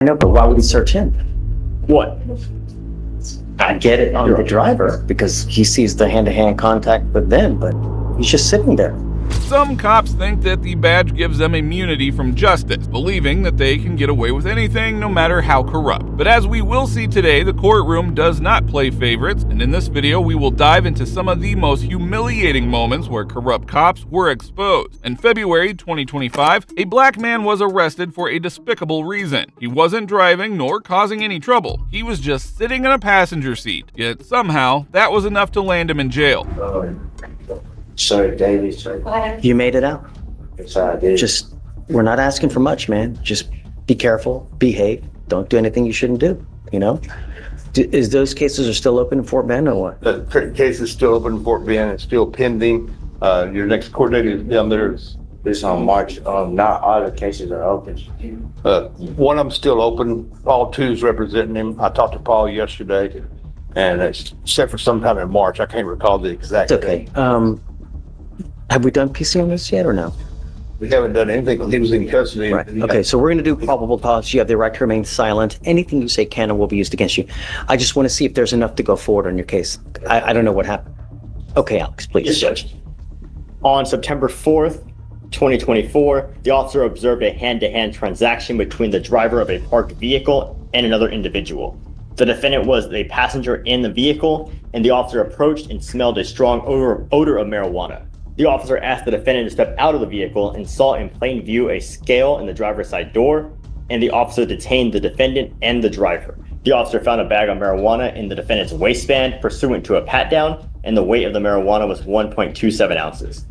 I know, but why would he search him? What? I get it on the driver because he sees the hand-to-hand contact with them, but he's just sitting there. Some cops think that the badge gives them immunity from justice, believing that they can get away with anything no matter how corrupt. But as we will see today, the courtroom does not play favorites, and in this video we will dive into some of the most humiliating moments where corrupt cops were exposed. In February 2025, a black man was arrested for a despicable reason. He wasn't driving nor causing any trouble. He was just sitting in a passenger seat, yet somehow that was enough to land him in jail. Sorry, David. Sorry. You made it out. Yes, I did. We're not asking for much, man. Just be careful, behave, don't do anything you shouldn't do, you know? Is those cases are still open in Fort Bend or what? The case is still open in Fort Bend. It's still pending. Your next court date is down there. It's on March. Not all the cases are open. One of them's still open. Paul Two's representing him. I talked to Paul yesterday, and it's set for sometime in March. I can't recall the exact It's okay. date. Have we done PC on this yet or no? We haven't done anything. He was in custody. Right. Okay, so we're going to do probable cause. You have the right to remain silent. Anything you say can and will be used against you. I just want to see if there's enough to go forward on your case. I don't know what happened. Okay, Alex, please. Yes, Judge. On September 4th, 2024, the officer observed a hand-to-hand transaction between the driver of a parked vehicle and another individual. The defendant was a passenger in the vehicle, and the officer approached and smelled a strong odor of marijuana. The officer asked the defendant to step out of the vehicle and saw in plain view a scale in the driver's side door, and the officer detained the defendant and the driver. The officer found a bag of marijuana in the defendant's waistband pursuant to a pat-down, and the weight of the marijuana was 1.27 ounces.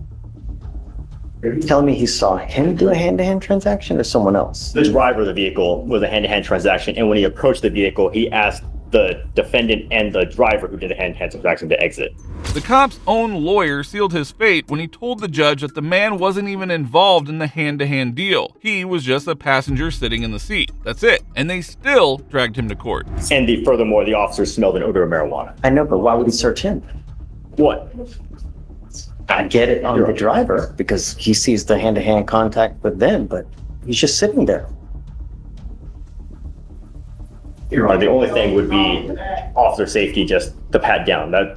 Are you telling me he saw him do a hand-to-hand transaction or someone else? The driver of the vehicle was a hand-to-hand transaction, and when he approached the vehicle, he asked the defendant and the driver who did the hand-to-hand transaction to exit. The cop's own lawyer sealed his fate when he told the judge that the man wasn't even involved in the hand-to-hand deal. He was just a passenger sitting in the seat. That's it. And they still dragged him to court. And furthermore, the officer smelled an odor of marijuana. I know, but why would he search him? What? I get it on the driver because he sees the hand-to-hand contact with them, but he's just sitting there. Your Honor, the only thing would be officer safety, just the pat down. Now.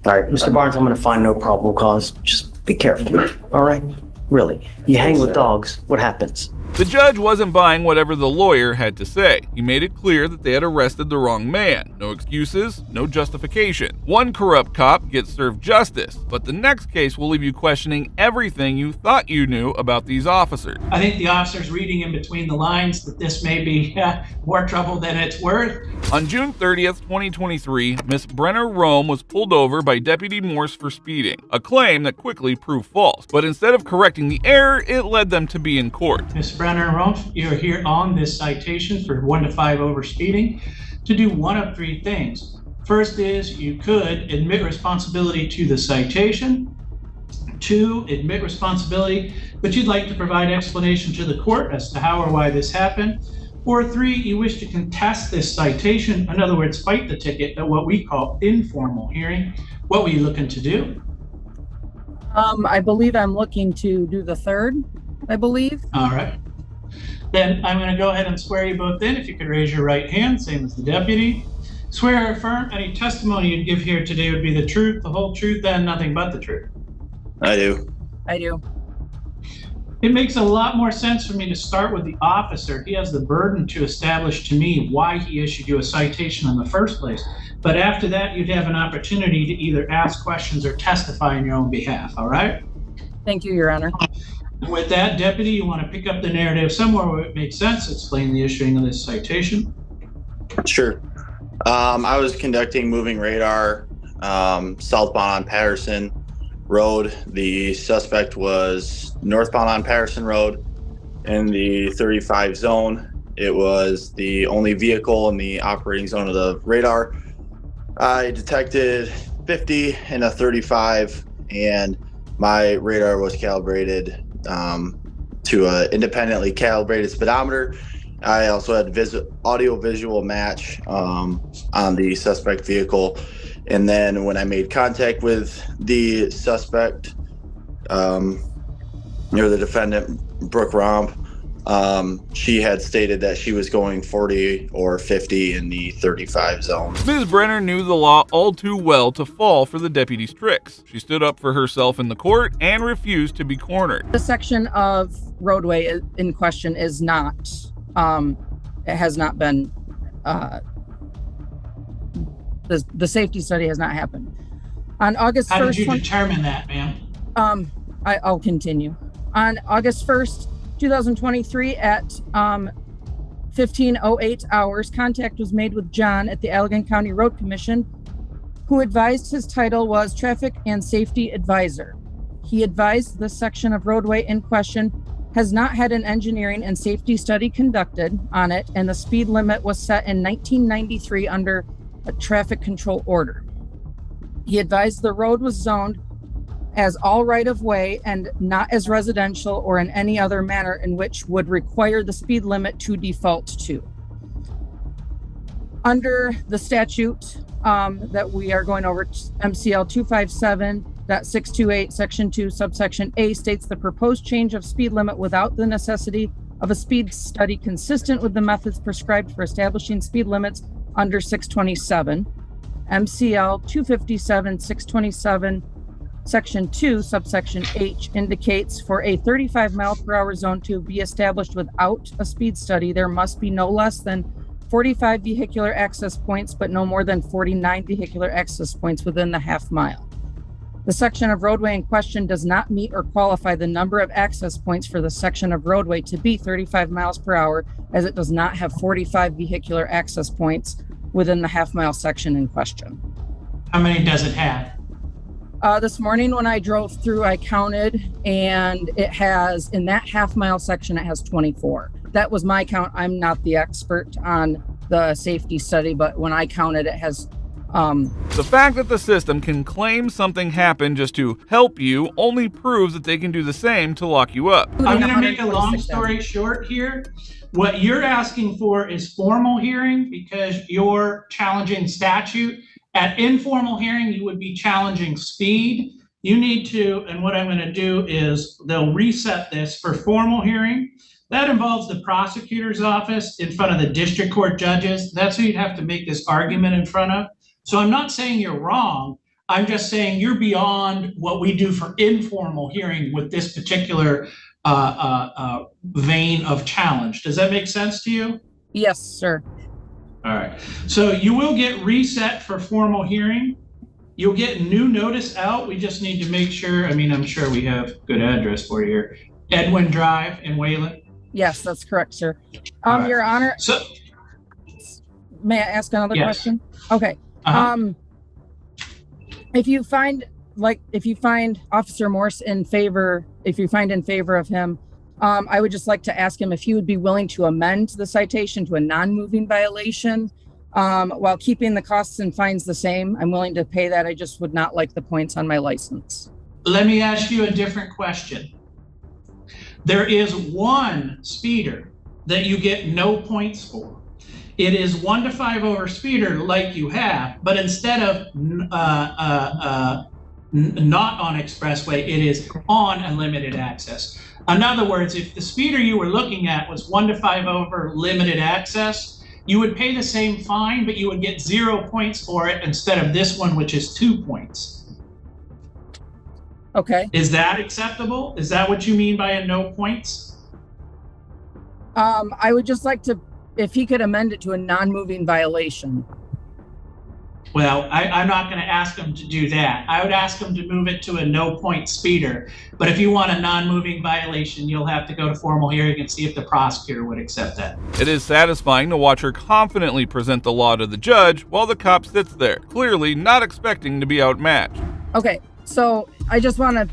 All right, Mr. Barnes, I'm going to find no probable cause. Just be careful. All right? Really. You hang with dogs, what happens? The judge wasn't buying whatever the lawyer had to say. He made it clear that they had arrested the wrong man. No excuses, no justification. One corrupt cop gets served justice, but the next case will leave you questioning everything you thought you knew about these officers. I think the officer's reading in between the lines that this may be more trouble than it's worth. On June 30th, 2023, Miss Brenner Rome was pulled over by Deputy Morse for speeding, a claim that quickly proved false. But instead of correcting the error, it led them to be in court. Miss Brenner Rome, you're here on this citation for 1 to 5 over speeding to do one of 3 things. First is you could admit responsibility to the citation. 2, admit responsibility, but you'd like to provide explanation to the court as to how or why this happened. Or 3, you wish to contest this citation, in other words, fight the ticket at what we call informal hearing. What were you looking to do? I believe I'm looking to do the third, I believe. All right. Then I'm going to go ahead and swear you both in. If you could raise your right hand, same as the deputy. Swear or affirm any testimony you'd give here today would be the truth, the whole truth, and nothing but the truth. I do. I do. It makes a lot more sense for me to start with the officer. He has the burden to establish to me why he issued you a citation in the first place. But after that, you'd have an opportunity to either ask questions or testify on your own behalf, all right? Thank you, Your Honor. With that, Deputy, you want to pick up the narrative somewhere where it makes sense, explain the issuing of this citation? Sure. I was conducting moving radar southbound on Patterson Road. The suspect was northbound on Patterson Road in the 35 zone. It was the only vehicle in the operating zone of the radar. I detected 50 and a 35, and my radar was calibrated to an independently calibrated speedometer. I also had audio visual match on the suspect vehicle. And then when I made contact with the suspect, the defendant, Brooke Romp, She had stated that she was going 40 or 50 in the 35 zone. Ms. Brenner knew the law all too well to fall for the deputy's tricks. She stood up for herself in the court and refused to be cornered. The section of roadway in question is not, it has not been, the safety study has not happened. On August 1st. How did you determine that, ma'am? I'll continue. On August 1st, 2023 at 15:08 hours, contact was made with John at the Allegan County Road Commission, who advised his title was Traffic and Safety Advisor. He advised the section of roadway in question has not had an engineering and safety study conducted on it, and the speed limit was set in 1993 under a traffic control order. He advised the road was zoned as all right-of-way and not as residential or in any other manner in which would require the speed limit to default to. Under the statute that we are going over, MCL 257.628, Section 2, subsection A states the proposed change of speed limit without the necessity of a speed study consistent with the methods prescribed for establishing speed limits under 627. MCL 257.627, Section 2, subsection H indicates for a 35 mile per hour zone to be established without a speed study, there must be no less than 45 vehicular access points, but no more than 49 vehicular access points within the half mile. The section of roadway in question does not meet or qualify the number of access points for the section of roadway to be 35 miles per hour, as it does not have 45 vehicular access points within the half mile section in question. How many does it have? This morning when I drove through, I counted, and it has, in that half mile section, it has 24. That was my count. I'm not the expert on the safety study, but when I counted, it has The fact that the system can claim something happened just to help you only proves that they can do the same to lock you up. I'm going to make a long story short here. What you're asking for is formal hearing because you're challenging statute. At informal hearing, you would be challenging speed. You need to, and what I'm going to do is they'll reset this for formal hearing. That involves the prosecutor's office in front of the district court judges. That's who you'd have to make this argument in front of. So I'm not saying you're wrong. I'm just saying you're beyond what we do for informal hearing with this particular vein of challenge. Does that make sense to you? Yes, sir. All right. So you will get reset for formal hearing. You'll get new notice out. We just need to make sure. I mean, I'm sure we have good address for you here. Edwin Drive in Wayland. Yes, that's correct, sir. Right. Your Honor. So, may I ask another yes. question? Okay. If you find Officer Morse in favor, if you find in favor of him, I would just like to ask him if he would be willing to amend the citation to a non-moving violation while keeping the costs and fines the same. I'm willing to pay that. I just would not like the points on my license. let me ask you a different question. There is one speeder that you get no points for. It is 1 to 5 over speeder like you have, but instead of not on expressway, it is on unlimited access. In other words, if the speeder you were looking at was 1 to 5 over limited access, you would pay the same fine, but you would get 0 points for it instead of this one, which is 2 points. Okay. Is that acceptable? Is that what you mean by a no points? I would just like to, if he could amend it to a non-moving violation. Well, I'm not going to ask him to do that. I would ask him to move it to a no point speeder. But if you want a non-moving violation, you'll have to go to formal hearing and see if the prosecutor would accept that. It is satisfying to watch her confidently present the law to the judge while the cop sits there, clearly not expecting to be outmatched. Okay, so I just want to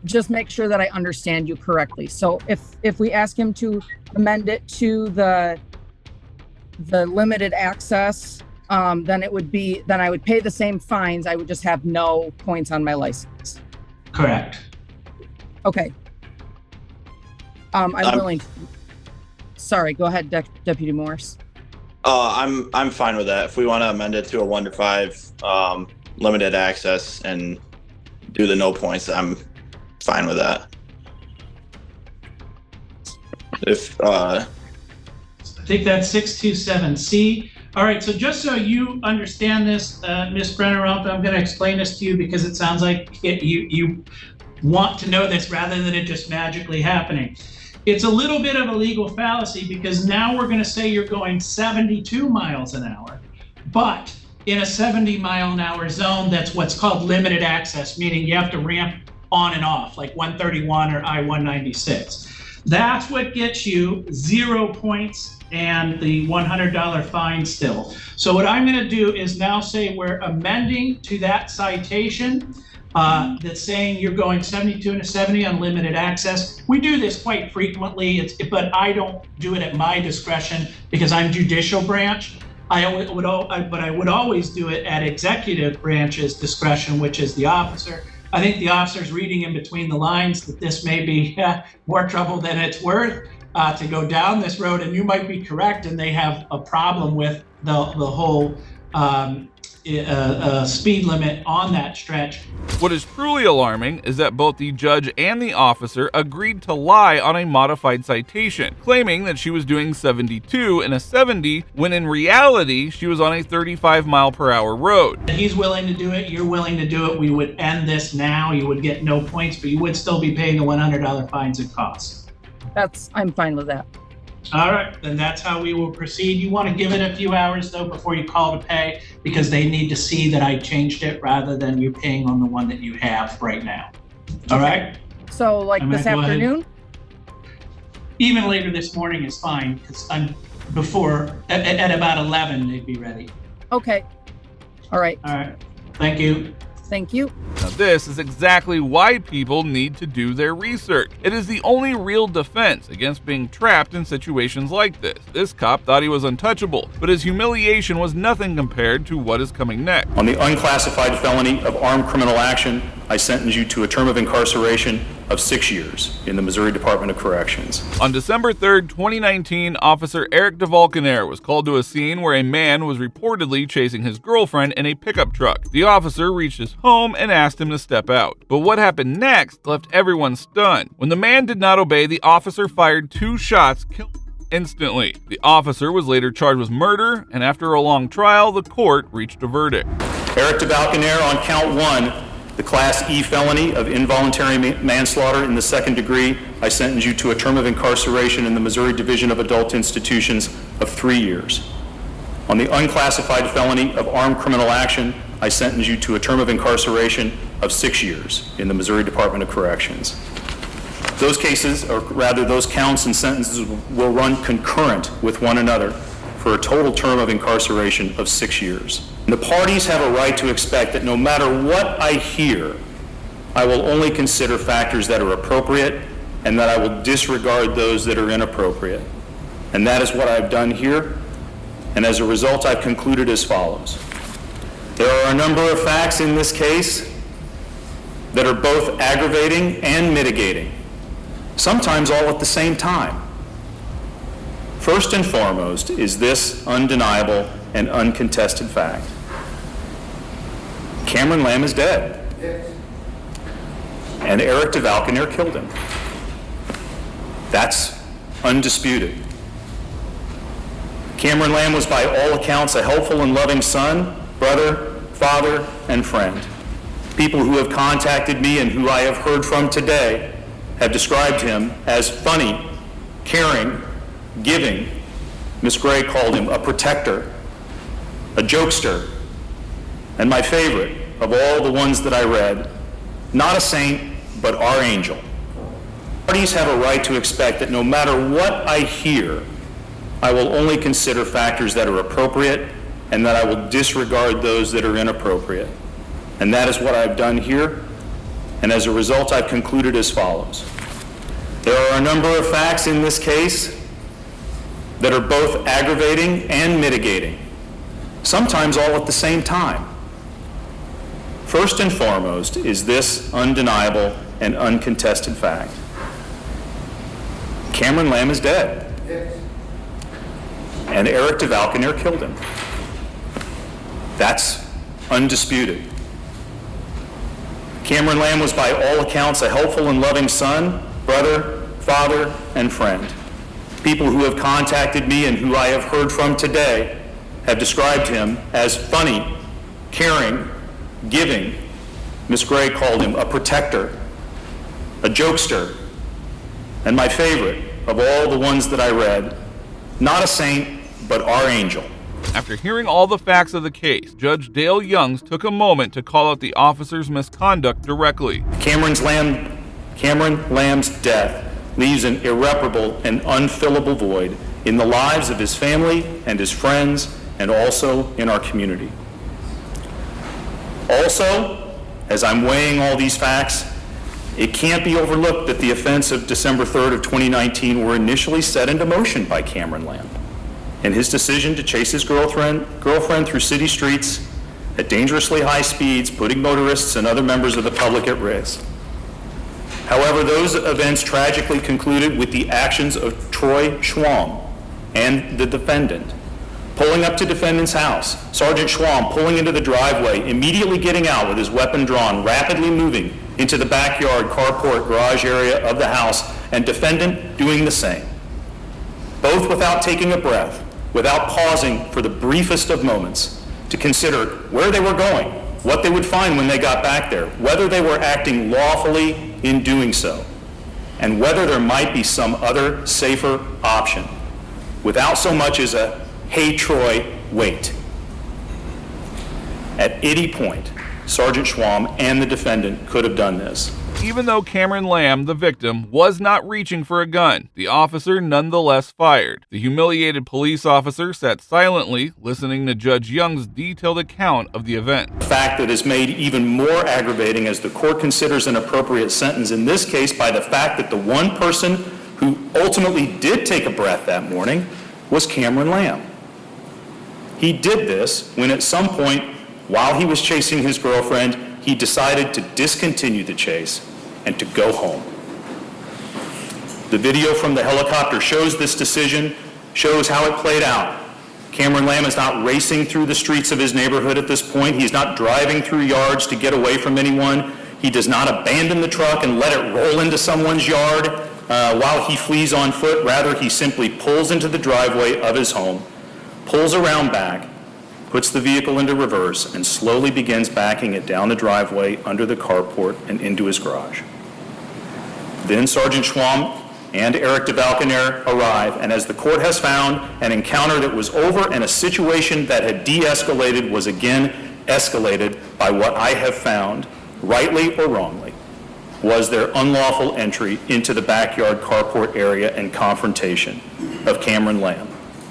just make sure that I understand you correctly. So if we ask him to amend it to the limited access, then it would be, then I would pay the same fines. I would just have no points on my license. Correct. Okay. I'm willing. Sorry, go ahead, Deputy Morse. I'm fine with that. If we want to amend it to a 1 to 5 limited access and do the no points, I'm fine with that. If I think that's 627C. All right, so just so you understand this, Ms. Brenner-Rump, I'm going to explain this to you because it sounds like you want to know this rather than it just magically happening. It's a little bit of a legal fallacy because now we're going to say you're going 72 miles an hour, but in a 70-mile-an-hour zone, that's what's called limited access, meaning you have to ramp on and off, like 131 or I-196. That's what gets you 0 points and the $100 fine still. So what I'm going to do is now say we're amending to that citation that's saying you're going 72 and a 70 unlimited access. We do this quite frequently, but I don't do it at my discretion because I'm judicial branch. But I would always do it at executive branch's discretion, which is the officer. I think the officer's reading in between the lines that this may be more trouble than it's worth to go down this road, and you might be correct, and they have a problem with the whole speed limit on that stretch. What is truly alarming is that both the judge and the officer agreed to lie on a modified citation, claiming that she was doing 72 in a 70 when in reality she was on a 35-mile-per-hour road. He's willing to do it, you're willing to do it, we would end this now, you would get no points, but you would still be paying the $100 fines and costs. I'm fine with that. All right, then that's how we will proceed. You want to give it a few hours though before you call to pay because they need to see that I changed it rather than you paying on the one that you have right now. All right? So like this afternoon? Even later this morning is fine because I'm at about 11 they'd be ready. Okay. All right. All right. Thank you. Thank you. Now this is exactly why people need to do their research. It is the only real defense against being trapped in situations like this. This cop thought he was untouchable, but his humiliation was nothing compared to what is coming next. On the unclassified felony of armed criminal action, I sentence you to a term of incarceration of 6 years in the Missouri Department of Corrections. On December 3rd, 2019, Officer Eric DeValkenair was called to a scene where a man was reportedly chasing his girlfriend in a pickup truck. The officer reached his home and asked him to step out. But what happened next left everyone stunned. When the man did not obey, the officer fired 2 shots, killing him instantly. The officer was later charged with murder, and after a long trial, the court reached a verdict. Eric DeValkenair on count 1, the Class E felony of involuntary manslaughter in the 2nd degree, I sentence you to a term of incarceration in the Missouri Division of Adult Institutions of 3 years. On the unclassified felony of armed criminal action, I sentence you to a term of incarceration of 6 years in the Missouri Department of Corrections. Those cases, or rather those counts and sentences, will run concurrent with one another for a total term of incarceration of 6 years. The parties have a right to expect that no matter what I hear, I will only consider factors that are appropriate and that I will disregard those that are inappropriate. And that is what I've done here. And as a result, I've concluded as follows. There are a number of facts in this case that are both aggravating and mitigating, sometimes all at the same time. First and foremost is this undeniable and uncontested fact. Cameron Lamb is dead. And Eric DeValkenair killed him. That's undisputed. Cameron Lamb was by all accounts a helpful and loving son, brother, father, and friend. People who have contacted me and who I have heard from today have described him as funny, caring, giving. Miss Gray called him a protector, a jokester, and my favorite of all the ones that I read, not a saint, but our angel. Parties have a right to expect that no matter what I hear, I will only consider factors that are appropriate and that I will disregard those that are inappropriate. And that is what I've done here. And as a result, I've concluded as follows. There are a number of facts in this case that are both aggravating and mitigating, sometimes all at the same time. First and foremost is this undeniable and uncontested fact. Cameron Lamb is dead. And Eric DeValkenair killed him. That's undisputed. Cameron Lamb was by all accounts a helpful and loving son, brother, father, and friend. People who have contacted me and who I have heard from today have described him as funny, caring, giving. Miss Gray called him a protector, a jokester, and my favorite of all the ones that I read, not a saint, but our angel. After hearing all the facts of the case, Judge Dale Youngs took a moment to call out the officer's misconduct directly. Cameron Lamb's death leaves an irreparable and unfillable void in the lives of his family and his friends, and also in our community. Also, as I'm weighing all these facts, it can't be overlooked that the events of December 3rd of 2019 were initially set into motion by Cameron Lamb and his decision to chase his girlfriend through city streets at dangerously high speeds, putting motorists and other members of the public at risk. However, those events tragically concluded with the actions of Troy Schwam and the defendant pulling up to defendant's house, Sergeant Schwam pulling into the driveway, immediately getting out with his weapon drawn, rapidly moving into the backyard, carport, garage area of the house, and defendant doing the same. Both without taking a breath, without pausing for the briefest of moments to consider where they were going, what they would find when they got back there, whether they were acting lawfully in doing so, and whether there might be some other safer option, without so much as a, "Hey Troy, wait." At any point, Sergeant Schwam and the defendant could have done this. Even though Cameron Lamb, the victim, was not reaching for a gun, the officer nonetheless fired. The humiliated police officer sat silently, listening to Judge Young's detailed account of the event. A fact that is made even more aggravating as the court considers an appropriate sentence in this case by the fact that the one person who ultimately did take a breath that morning was Cameron Lamb. He did this when at some point, while he was chasing his girlfriend, he decided to discontinue the chase and to go home. The video from the helicopter shows this decision, shows how it played out. Cameron Lamb is not racing through the streets of his neighborhood at this point. He's not driving through yards to get away from anyone. He does not abandon the truck and let it roll into someone's yard while he flees on foot. Rather, he simply pulls into the driveway of his home, pulls around back, puts the vehicle into reverse, and slowly begins backing it down the driveway under the carport and into his garage. Then Sergeant Schwam and Eric DeValconaire arrive, and as the court has found, an encounter that was over and a situation that had de-escalated was again escalated by what I have found, rightly or wrongly, was their unlawful entry into the backyard carport area and confrontation of Cameron Lamb.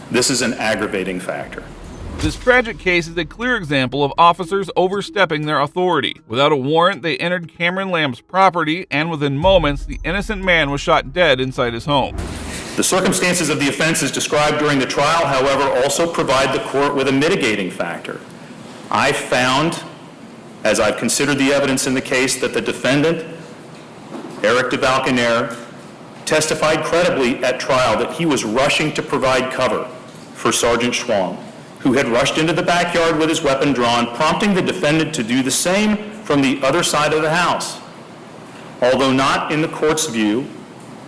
This is an aggravating factor. This tragic case is a clear example of officers overstepping their authority. Without a warrant, they entered Cameron Lamb's property, and within moments, the innocent man was shot dead inside his home. The circumstances of the offense as described during the trial, however, also provide the court with a mitigating factor. I found, as I've considered the evidence in the case, that the defendant, Eric DeValconaire, testified credibly at trial that he was rushing to provide cover for Sergeant Schwam, who had rushed into the backyard with his weapon drawn, prompting the defendant to do the same from the other side of the house. Although not in the court's view,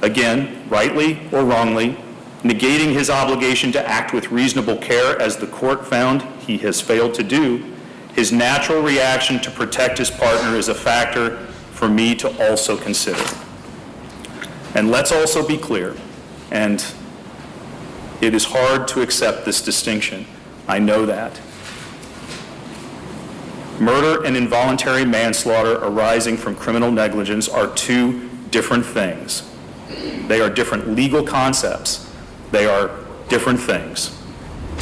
again, rightly or wrongly, negating his obligation to act with reasonable care, as the court found he has failed to do, his natural reaction to protect his partner is a factor for me to also consider. And let's also be clear, and it is hard to accept this distinction. I know that. Murder and involuntary manslaughter arising from criminal negligence are two different things. They are different legal concepts. They are different things.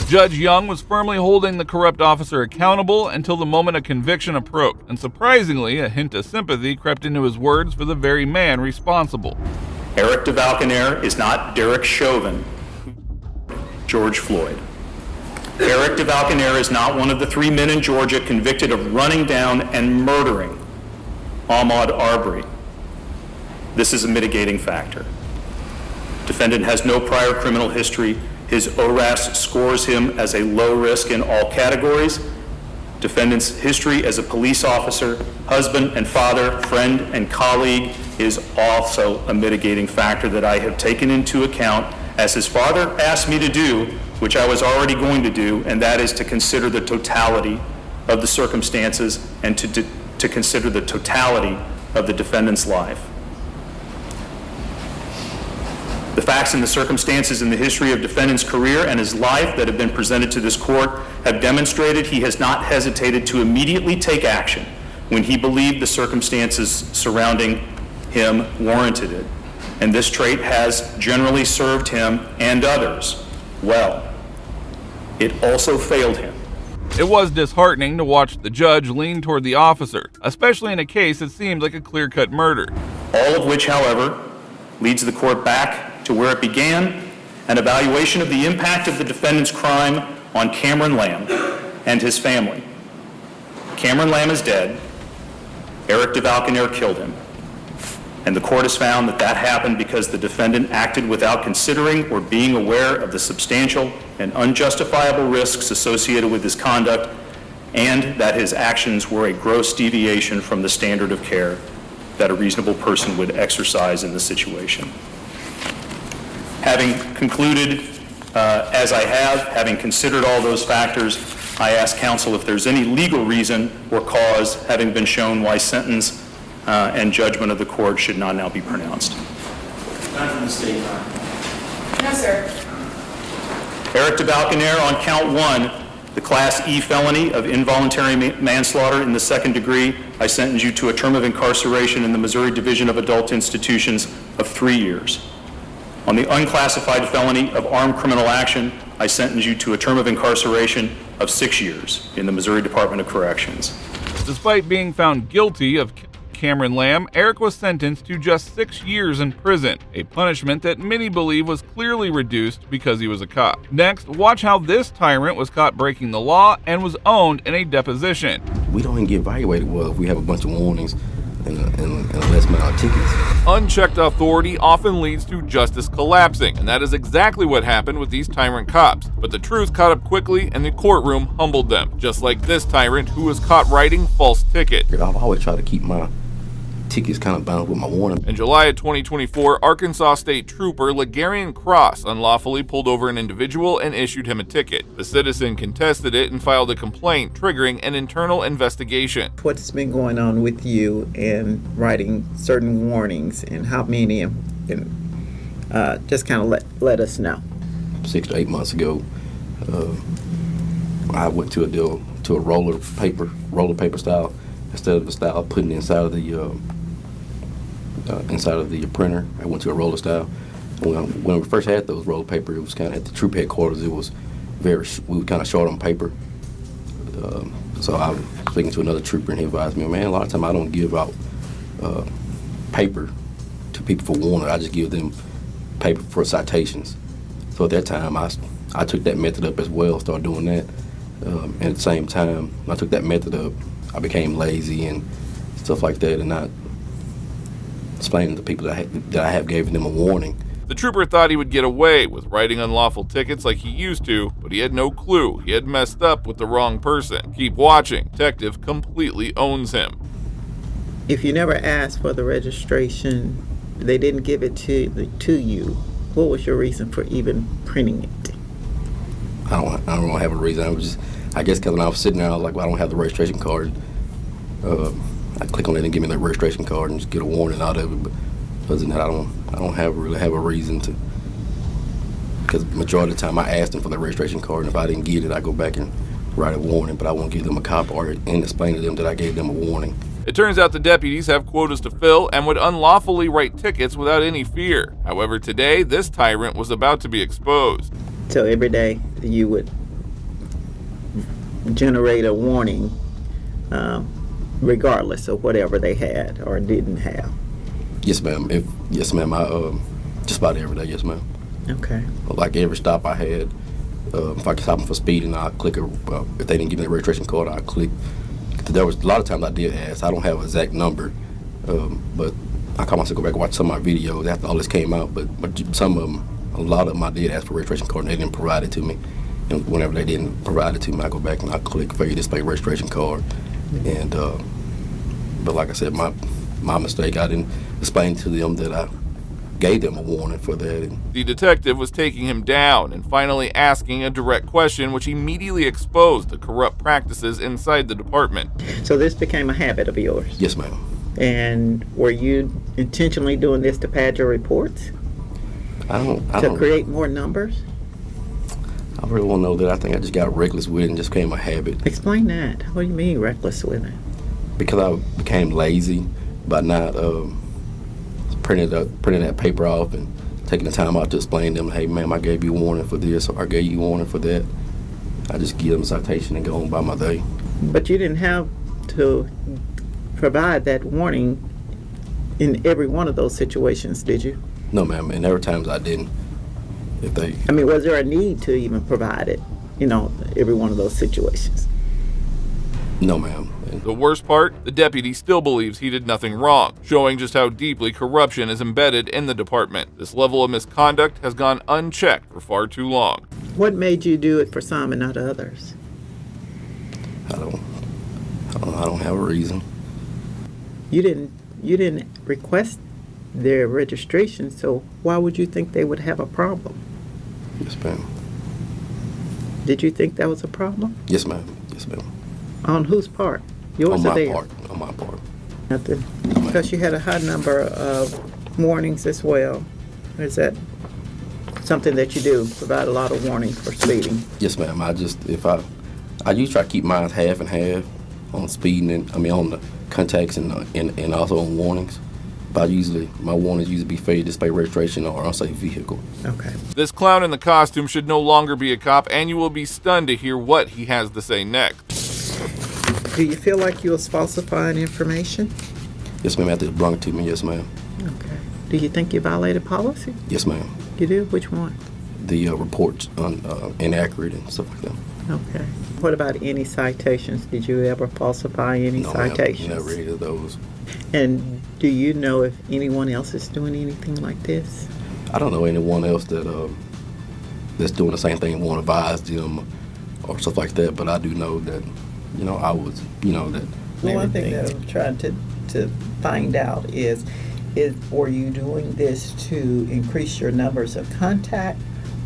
Judge Young was firmly holding the corrupt officer accountable until the moment of conviction approached, and surprisingly, a hint of sympathy crept into his words for the very man responsible. Eric DeValconaire is not Derek Chauvin, George Floyd. Eric DeValconaire is not one of the 3 men in Georgia convicted of running down and murdering Ahmaud Arbery. This is a mitigating factor. Defendant has no prior criminal history. His ORAS scores him as a low risk in all categories. Defendant's history as a police officer, husband and father, friend and colleague is also a mitigating factor that I have taken into account as his father asked me to do, which I was already going to do, and that is to consider the totality of the circumstances and to consider the totality of the defendant's life. The facts and the circumstances in the history of defendant's career and his life that have been presented to this court have demonstrated he has not hesitated to immediately take action when he believed the circumstances surrounding him warranted it. And this trait has generally served him and others well. It also failed him. It was disheartening to watch the judge lean toward the officer, especially in a case that seemed like a clear-cut murder. All of which, however, leads the court back to where it began, an evaluation of the impact of the defendant's crime on Cameron Lamb and his family. Cameron Lamb is dead. Eric DeValconaire killed him. And the court has found that that happened because the defendant acted without considering or being aware of the substantial and unjustifiable risks associated with his conduct, and that his actions were a gross deviation from the standard of care that a reasonable person would exercise in the situation. Having concluded, as I have, having considered all those factors, I ask counsel if there's any legal reason or cause having been shown why sentence and judgment of the court should not now be pronounced. None from the state, Your Honor. No, sir. Eric DeValconaire on count 1, the Class E felony of involuntary manslaughter in the second degree, I sentence you to a term of incarceration in the Missouri Division of Adult Institutions of 3 years. On the unclassified felony of armed criminal action, I sentence you to a term of incarceration of 6 years in the Missouri Department of Corrections. Despite being found guilty of Cameron Lamb, Eric was sentenced to just 6 years in prison, a punishment that many believe was clearly reduced because he was a cop. Next, watch how this tyrant was caught breaking the law and was owned in a deposition. We don't even get evaluated well if we have a bunch of warnings and a less amount of tickets. Unchecked authority often leads to justice collapsing, and that is exactly what happened with these tyrant cops. But the truth caught up quickly, and the courtroom humbled them, just like this tyrant who was caught writing false tickets. I've always tried to keep my tickets kind of bound with my warning. In July of 2024, Arkansas State Trooper Legarian Cross unlawfully pulled over an individual and issued him a ticket. The citizen contested it and filed a complaint, triggering an internal investigation. What's been going on with you in writing certain warnings, and how many, and just kind of let us know. 6 to 8 months ago, I went to a roller paper style instead of the style putting inside of the printer. I went to a roller style. When we first had those roller paper, it was kind of at the troop headquarters. It was we were kind of short on paper. So I was speaking to another trooper, and he advised me, man, a lot of time I don't give out paper to people for warning. I just give them paper for citations. So at that time, I took that method up as well, started doing that. And at the same time, when I took that method up, I became lazy and stuff like that, and not explaining to people that I have given them a warning. The trooper thought he would get away with writing unlawful tickets like he used to, but he had no clue. He had messed up with the wrong person. Keep watching. Detective completely owns him. If you never asked for the registration, they didn't give it to you, what was your reason for even printing it? I don't have a reason. I guess because when I was sitting there, I was like, well, I don't have the registration card. I click on it and give me the registration card and just get a warning out of it. But other than that, I don't really have a reason to. Because the majority of the time, I asked them for the registration card, and if I didn't get it, I go back and write a warning. But I won't give them a copy and explain to them that I gave them a warning. It turns out the deputies have quotas to fill and would unlawfully write tickets without any fear. However, today, this tyrant was about to be exposed. So every day you would generate a warning regardless of whatever they had or didn't have. Yes, ma'am. Yes, ma'am. I just about every day. Yes, ma'am. Okay. Like every stop I had, if I could stop them for speeding, I'll click it. If they didn't give me the registration card, I'll click. There was a lot of times I did ask. I don't have an exact number, but I call myself go back and watch some of my videos after all this came out. But some of them, a lot of them, I did ask for registration card, and they didn't provide it to me. And whenever they didn't provide it to me, I go back and I click for your display registration card. And but like I said, my mistake. I didn't explain to them that gave them a warning for that. And The detective was taking him down and finally asking a direct question, which immediately exposed the corrupt practices inside the department. So this became a habit of yours? yes, ma'am. And were you intentionally doing this to pad your reports? I To don't create more numbers? I really want to know that. I think I just got reckless with it and just became a habit Explain that. What do you mean reckless with it? because I became lazy by not printing that paper off and taking the time out to explain to them, hey, ma'am, I gave you a warning for this, or I gave you a warning for that. I just give them a citation and go on by my day. But you didn't have to provide that warning in every one of those situations, did you? No, ma'am, and there were times I didn't. If they, I mean, was there a need to even provide it, every one of those situations? no, ma'am. The worst part, the deputy still believes he did nothing wrong, showing just how deeply corruption is embedded in the department. This level of misconduct has gone unchecked for far too long. What made you do it for some and not others? I don't have a reason. You didn't request their registration, so why would you think they would have a problem? Yes, ma'am. Did you think that was a problem? Yes, ma'am. Yes, ma'am. On whose part? Yours On or my theirs? part. On my part. Nothing. Because you had a high number of warnings as well. Is that something that you do? Provide a lot of warnings for speeding? Yes, ma'am. I usually try to keep mine half and half on speeding and on the contacts and also on warnings. But my warnings usually be failure to display registration or unsafe vehicle. Okay. This clown in the costume should no longer be a cop, and you will be stunned to hear what he has to say next. Do you feel like you was falsifying information? Yes, ma'am. After it belonged to me, yes, ma'am. Okay. Do you think you violated policy? Yes, ma'am. You do? Which one? The reports on inaccurate and stuff like that. Okay. What about any citations? Did you ever falsify any No, ma'am, citations? never any of those. And do you know if anyone else is doing anything like this? I don't know anyone else that's doing the same thing and want to advise them or stuff like that. But I do know that, I was, that. The one thing that I'm trying to find out is were you doing this to increase your numbers of contact,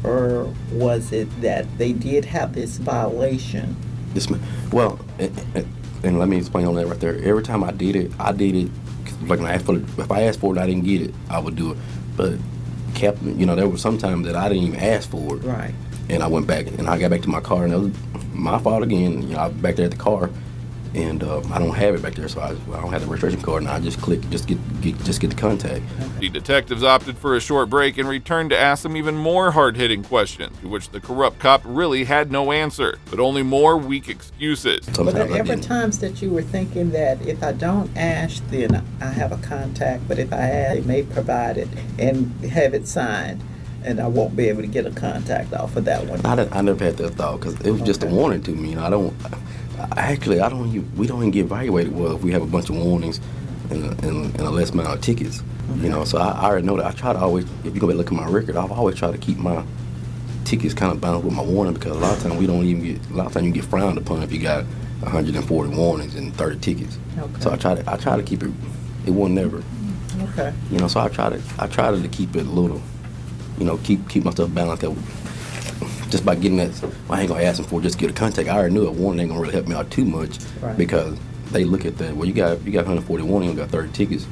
or was it that they did have this violation? Yes, ma'am. Well, and let me explain on that right there. Every time I did it, like when if I asked for it, I didn't get it, I would do it. But there were some times that I didn't even ask for it. Right. And I went back and I got back to my car and it was my fault again. I was back there at the car and I don't have it back there, so I don't have the registration card, and I just get the contact. The detectives opted for a short break and returned to ask them even more hard-hitting questions, to which the corrupt cop really had no answer, but only more weak excuses. Were there ever times that you were thinking that if I don't ask, then I have a contact, but if I ask, they may provide it and have it signed, and I won't be able to get a contact off of that one? I never had that thought because it was just a warning to me. We don't even get evaluated well if we have a bunch of warnings and a less amount of tickets. Okay. So I already know that. I try to always, if you go back and look at my record, I've always tried to keep my tickets kind of balanced with my warning, because a lot of times you get frowned upon if you got 140 warnings and 30 tickets. Okay. So I try to keep it. It wasn't never. Okay. So I try to keep it a little. Keep myself balanced. Just by getting that, I ain't gonna ask them for just get a contact. I already knew a warning ain't gonna really help me out too much, Right. because they look at that. Well, you got 140 warnings, you got 30 tickets.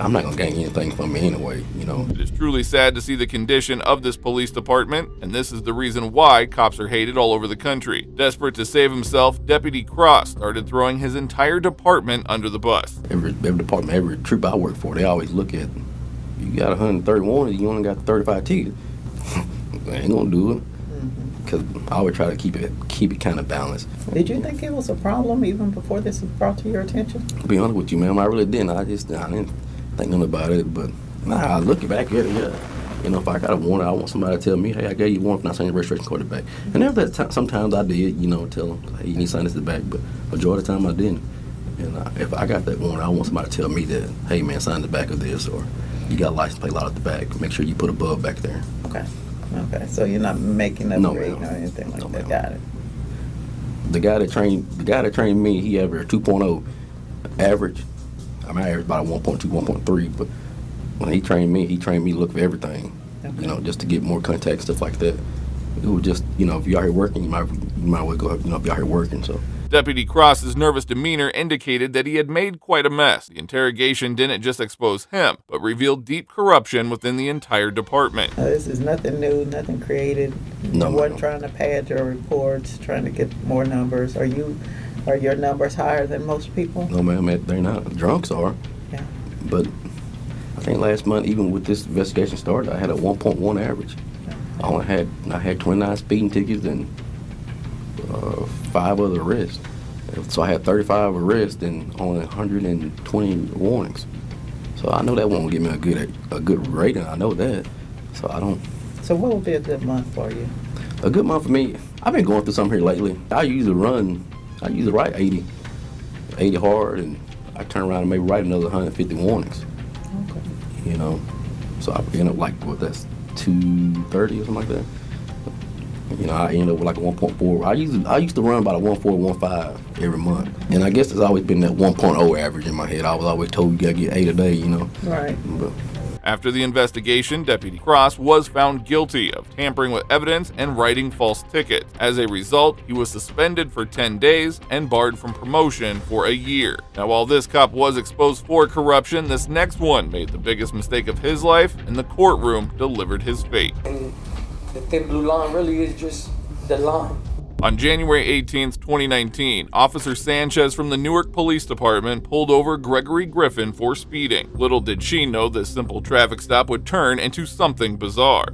I'm not gonna gain anything from me anyway. It is truly sad to see the condition of this police department, and this is the reason why cops are hated all over the country. Desperate to save himself, Deputy Cross started throwing his entire department under the bus. Every department, every troop I work for, they always look at, you got 130 warnings, you only got 35 tickets. They ain't gonna do it. Because I always try to keep it kind of balanced. Did you think it was a problem even before this was brought to your attention? To be honest with you, ma'am, I really didn't. I didn't think nothing about it. But I look back at it, yeah. If I got a warning, I want somebody to tell me, hey, I gave you a warning for not signing your registration card back. And there was sometimes I did, tell them, hey, you need to sign this back. But majority of the time I didn't. And if I got that warning, I want somebody to tell me that, hey, man, sign the back of this, or you got a license plate out at the back. Make sure you put above back there. Okay, so you're not making up grade or anything like that. Got it. The guy that trained me, he averaged 2.0 average. I averaged about a 1.2, 1.3, but when he trained me to look for everything, you know, just to get more contacts, stuff like that. It was just, you know, if you're out here working, you might well go, you know, if you're out here working, so. Deputy Cross's nervous demeanor indicated that he had made quite a mess. The interrogation didn't just expose him, but revealed deep corruption within the entire department. This is nothing new, nothing created. No, You weren't trying to pad your reports, trying to get more numbers. Are your numbers higher than most people? No, ma'am, they're not. Drunks are. Yeah. But I think last month, even with this investigation started, I had a 1.1 average. I had 29 speeding tickets and 5 other arrests. So I had 35 arrests and only 120 warnings. So I know that won't give me a good rating. I know that. So I don't. So what would be a good month for you? A good month for me, I've been going through something here lately. I usually write 80 hard, and I turn around and maybe write another 150 warnings. Okay. You know, so I end up like, what, that's 230 or something like that. You know, I end up with like a 1.4. I used to run about a 1.4, 1.5 every month. And I guess there's always been that 1.0 average in my head. I was always told you gotta get 8 a day, you know. Right. But After the investigation, Deputy Cross was found guilty of tampering with evidence and writing false tickets. As a result, he was suspended for 10 days and barred from promotion for a year. Now, while this cop was exposed for corruption, this next one made the biggest mistake of his life, and the courtroom delivered his fate. And the thin blue line really is just the line. On January 18, 2019, Officer Sanchez from the Newark Police Department pulled over Gregory Griffin for speeding. Little did she know this simple traffic stop would turn into something bizarre.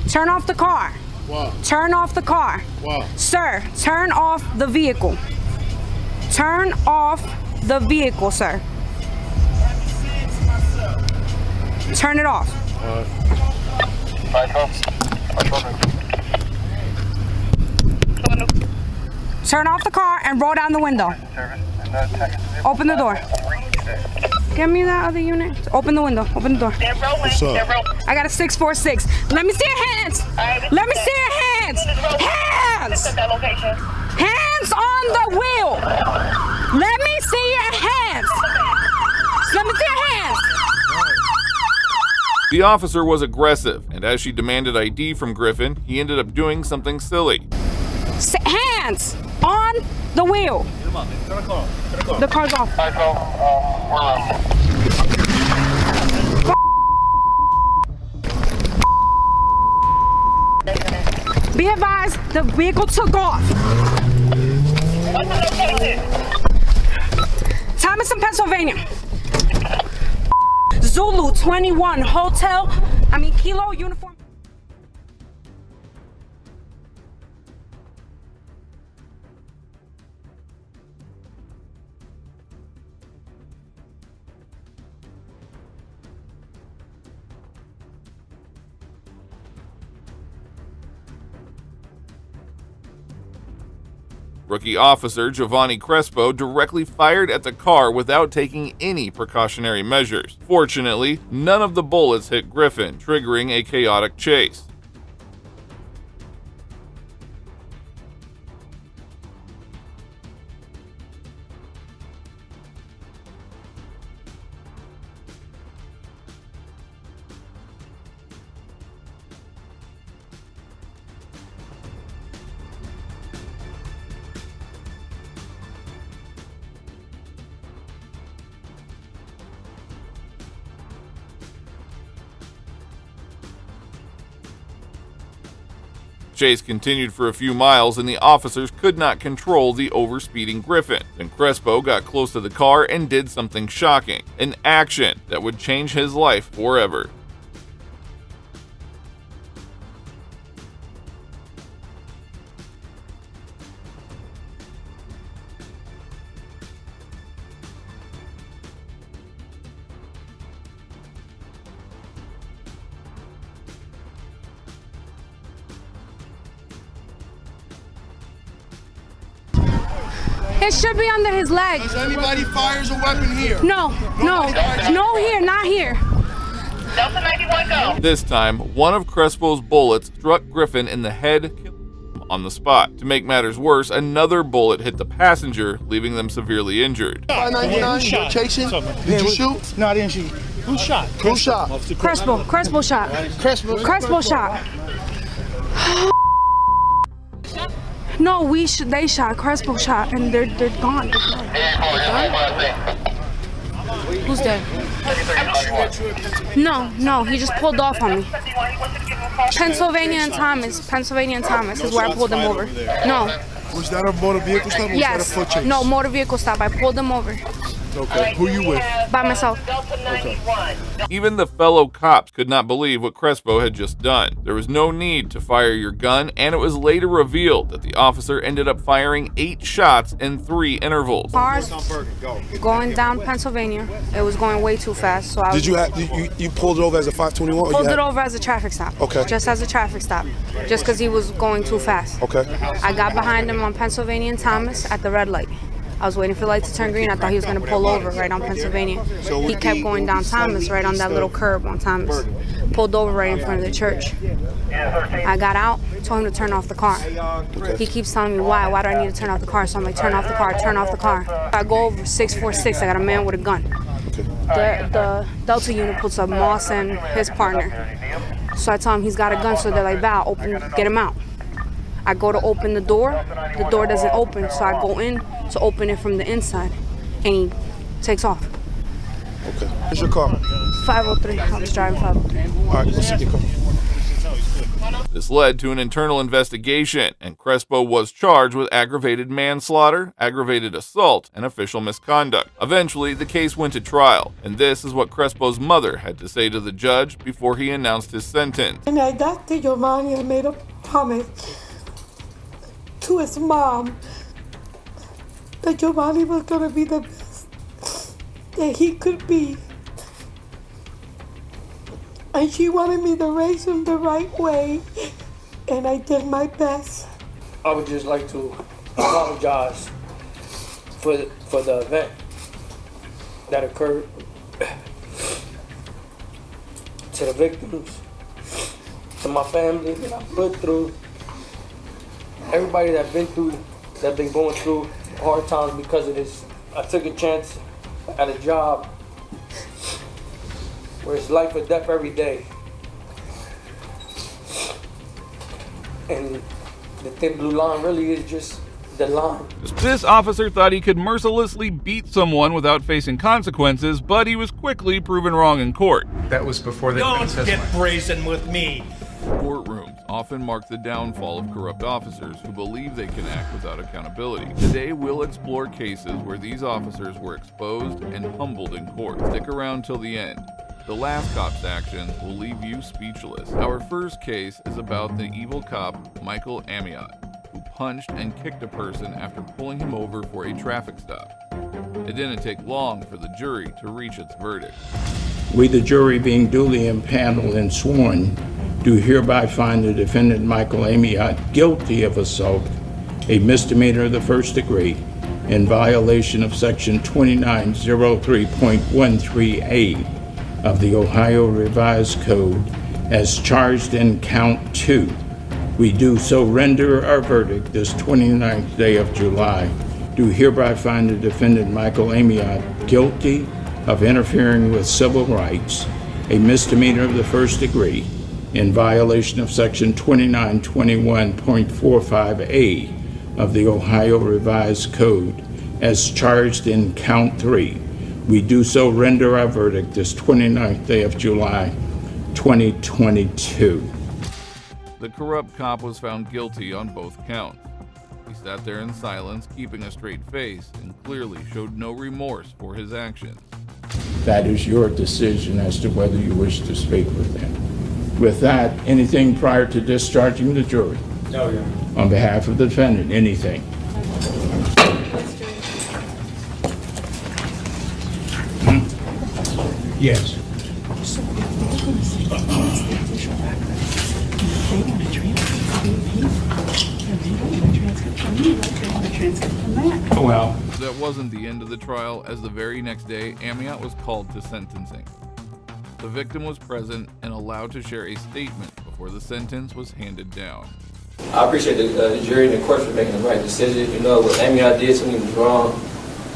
Turn off the car. Wow. Turn off the car. Wow. Sir, turn off the vehicle. Turn off the vehicle, sir. Turn it off. Turn off the car and roll down the window. Open the door. Get me that other unit. Open the window. Open the door. What's up? I got a 646. Let me see your hands. Let me see your hands. Hands. Hands on the wheel. Let me see your hands. Let me see your hands. The officer was aggressive, and as she demanded ID from Griffin, he ended up doing something silly. Hands on the wheel. The car's off. Be advised, the vehicle took off. Thomason, Pennsylvania. Zulu 21 Kilo uniform. Rookie officer Giovanni Crespo directly fired at the car without taking any precautionary measures. Fortunately, none of the bullets hit Griffin, triggering a chaotic chase. Chase continued for a few miles and the officers could not control the overspeeding Griffin. Then Crespo got close to the car and did something shocking, an action that would change his life forever. It should be under his leg. Does anybody fires a weapon here? No, here, not here. Delta 91 go. This time, one of Crespo's bullets struck Griffin in the head, killing him on the spot. To make matters worse, another bullet hit the passenger, leaving them severely injured. 599, you're chasing? Did you shoot? No, I didn't shoot. Who shot? Who shot? Crespo shot. Crespo shot. No, they shot. Crespo shot, and they're gone. Who's dead? No, he just pulled off on me. Pennsylvania and Thomas is where I pulled him over. No. Was that a motor vehicle stop or was that a foot chase? No, motor vehicle stop. I pulled him over. Okay, who you with? By myself. Okay. Even the fellow cops could not believe what Crespo had just done. There was no need to fire your gun, and it was later revealed that the officer ended up firing 8 shots in 3 intervals. Cars going down Pennsylvania. It was going way too fast. So you pulled it over as a 521? Pulled it over as a traffic stop. Okay. Just as a traffic stop. Just because he was going too fast. Okay. I got behind him on Pennsylvania and Thomas at the red light. I was waiting for the light to turn green. I thought he was going to pull over right on Pennsylvania. He kept going down Thomas, right on that little curb on Thomas. Pulled over right in front of the church. I got out, told him to turn off the car. He keeps telling me, why do I need to turn off the car? So I'm like, turn off the car, turn off the car. I go over 646, I got a man with a gun. The Delta unit puts up Moss and his partner. So I tell him he's got a gun, so they're like, Val, get him out. I go to open the door doesn't open, so I go in to open it from the inside, and he takes off. Okay. Where's your car? 503, I was driving 503. All right, let's see your car. This led to an internal investigation, and Crespo was charged with aggravated manslaughter, aggravated assault, and official misconduct. Eventually, the case went to trial, and this is what Crespo's mother had to say to the judge before he announced his sentence. And I got to Giovanni, I made a promise to his mom that Giovanni was going to be the best that he could be. And she wanted me to raise him the right way, and I did my best. I would just like to apologize for the event that occurred, to the victims, to my family that I put through, everybody that's been going through hard times because of this. I took a chance at a job where it's life or death every day. And the thin blue line really is just the line. This officer thought he could mercilessly beat someone without facing consequences, but he was quickly proven wrong in court. That was before the Don't get brazen with me. Courtrooms often mark the downfall of corrupt officers who believe they can act without accountability. Today, we'll explore cases where these officers were exposed and humbled in court. Stick around till the end. The last cop's actions will leave you speechless. Our first case is about the evil cop, Michael Amiot, who punched and kicked a person after pulling him over for a traffic stop. It didn't take long for the jury to reach its verdict. We, the jury, being duly impaneled and sworn, do hereby find the defendant Michael Amiot guilty of assault, a misdemeanor of the first degree, in violation of Section 2903.13A of the Ohio Revised Code, as charged in Count 2. We do so render our verdict this 29th day of July. Do hereby find the defendant Michael Amiot guilty of interfering with civil rights, a misdemeanor of the first degree, in violation of Section 2921.45A of the Ohio Revised Code, as charged in Count 3. We do so render our verdict this 29th day of July, 2022. The corrupt cop was found guilty on both counts. He sat there in silence, keeping a straight face, and clearly showed no remorse for his actions. That is your decision as to whether you wish to speak with them. With that, anything prior to discharging the jury? No, Your Honor. On behalf of the defendant, anything? Yes. Well, that wasn't the end of the trial, as the very next day, Amiot was called to sentencing. The victim was present and allowed to share a statement before the sentence was handed down. I appreciate the jury and the court for making the right decision. You know, what Amiot did to me was wrong.